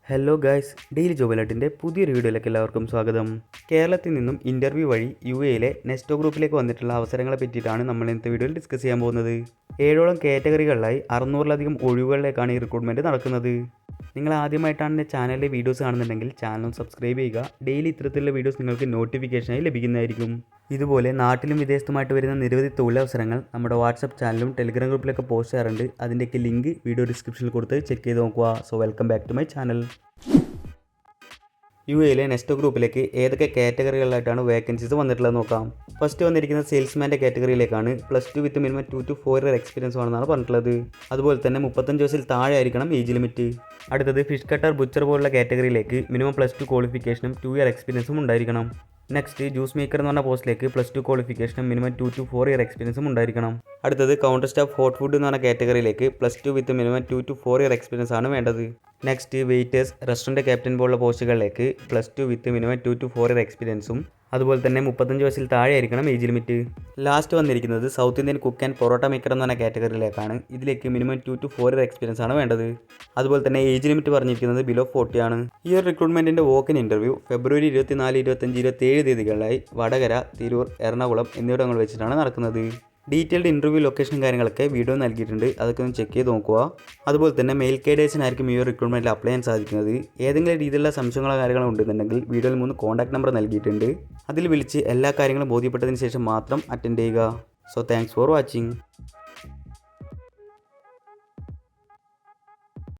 Hello guys, daily job അലേർട്ടിൻ്റെ പുതിയൊരു വീഡിയോയിലേക്ക് എല്ലാവർക്കും സ്വാഗതം. കേരളത്തിൽ നിന്നും ഇൻ്റർവ്യൂ വഴി UAE നെസ്റ്റോ ഗ്രൂപ്പിലേക്ക് വന്നിട്ടുള്ള അവസരങ്ങളെ പറ്റിയിട്ടാണ് നമ്മൾ ഇന്നത്തെ വീഡിയോയിൽ ഡിസ്കസ് ചെയ്യാൻ പോകുന്നത്. 7ഓളം കാറ്റഗറികളിലായി 600-ലധികം ഒഴിവുകളിലേക്കാണ് ഈ റിക്രൂട്ട്മെൻറ്റ് നടക്കുന്നത്. നിങ്ങൾ ആദ്യമായിട്ടാണ് എൻ്റെ ചാനലിലെ വീഡിയോസ് കാണുന്നുണ്ടെങ്കിൽ ചാനൽ സബ്സ്ക്രൈബ് ചെയ്യുക. ഡെയിലി ഇത്തരത്തിലുള്ള വീഡിയോസ് നിങ്ങൾക്ക് നോട്ടിഫിക്കേഷനായി ലഭിക്കുന്നതായിരിക്കും. ഇതുപോലെ നാട്ടിലും വിദേശത്തുമായിട്ട് വരുന്ന നിരവധി തൊഴിലവസരങ്ങൾ നമ്മുടെ വാട്സപ്പ് ചാനലും ടെലിഗ്രാം ഗ്രൂപ്പിലൊക്കെ പോസ്റ്റ് ചെയ്യാറുണ്ട്. അതിൻ്റെയൊക്കെ ലിങ്ക് വീഡിയോ ഡിസ്ക്രിപ്ഷനിൽ കൊടുത്ത് ചെക്ക് ചെയ്ത് നോക്കുക. So welcome back to my channel. UAE Nesto ഗ്രൂപ്പിലേക്ക് ഏതൊക്കെ കാറ്റഗറികളിലായിട്ടാണ് വേക്കൻസീസ് വന്നിട്ടുള്ളത് നോക്കാം. ഫസ്റ്റ് വന്നിരിക്കുന്നത് സെയിൽസ്മാൻ്റെ കാറ്റഗറിയിലേക്കാണ്. +2 with minimum 2 to 4 year experience ആണെന്നാണ് പറഞ്ഞിട്ടുള്ളത്. അതുപോലെ തന്നെ 35 വയസ്സിൽ താഴെ ആയിരിക്കണം ഏജ് ലിമിറ്റ്. അടുത്തത് ഫിഷ് കട്ടർ, ബുച്ചർ പോലുള്ള കാറ്റഗറിയിലേക്ക് മിനിമം +2 ക്വാളിഫിക്കേഷനും 2 ഇയർ എക്സ്പീരിയൻസും ഉണ്ടായിരിക്കണം. നെക്സ്റ്റ് ജ്യൂസ് മേക്കർ എന്ന് പറഞ്ഞ പോസ്റ്റിലേക്ക് +2 ക്വാളിഫിക്കേഷനും മിനിമം 2 to 4 ഇയർ എക്സ്പീരിയൻസും ഉണ്ടായിരിക്കണം. അടുത്തത് കൗണ്ടർ സ്റ്റാഫ് ഹോട്ട് ഫുഡ് എന്ന് പറഞ്ഞ കാറ്റഗറിയിലേക്ക് +2 with minimum 2 to 4 year experience ആണ് വേണ്ടത്. നെക്സ്റ്റ് വെയിറ്റേഴ്സ്, റെസ്റ്റോറൻറ്റ് ക്യാപ്റ്റൻ പോലുള്ള പോസ്റ്റുകളിലേക്ക് +2 വിത്ത് മിനിമം 2 to 4 ഇയർ എക്സ്പീരിയൻസും അതുപോലെ തന്നെ 35 വയസ്സിൽ താഴെ ആയിരിക്കണം ഏജ് ലിമിറ്റ്. ലാസ്റ്റ് വന്നിരിക്കുന്നത് south Indian cook and parotta maker എന്ന് പറഞ്ഞ കാറ്റഗറിയിലേക്കാണ്. ഇതിലേക്ക് മിനിമം 2 to 4 ഇയർ എക്സ്പീരിയൻസ് ആണ് വേണ്ടത്. അതുപോലെ തന്നെ ഏജ് ലിമിറ്റ് പറഞ്ഞിരിക്കുന്നത് ബിലോ 40 ആണ്. ഈ ഒരു റിക്രൂട്ട്മെൻറ്റിൻ്റെ വോക്കിൻ ഇൻ്റർവ്യൂ ഫെബ്രുവരി 24, 25, 27 തീയതികളിലായി വടകര, തിരൂർ, എറണാകുളം എന്നിവിടങ്ങൾ വെച്ചിട്ടാണ് നടക്കുന്നത്. ഡീറ്റെയിൽഡ് ഇൻ്റർവ്യൂ ലൊക്കേഷൻ കാര്യങ്ങളൊക്കെ വീഡിയോ നൽകിയിട്ടുണ്ട്. അതൊക്കെ ഒന്ന് ചെക്ക് ചെയ്ത് നോക്കുക. അതുപോലെ തന്നെ മെയിൽ കേഡേഴ്സിനായിരിക്കും ഈ ഒരു റിക്രൂട്ട്മെൻറ്റിൽ അപ്ലൈ ചെയ്യാൻ സാധിക്കുന്നത്. ഏതെങ്കിലും രീതിയിലുള്ള സംശയങ്ങളോ കാര്യങ്ങളോ ഉണ്ടെന്നുണ്ടെങ്കിൽ വീഡിയോയിൽ 3 കോൺടാക്ട് നമ്പർ നൽകിയിട്ടുണ്ട്. അതിൽ വിളിച്ച് എല്ലാ കാര്യങ്ങളും ബോധ്യപ്പെട്ടതിന് ശേഷം മാത്രം അറ്റൻഡ് ചെയ്യുക. So thanks for watching.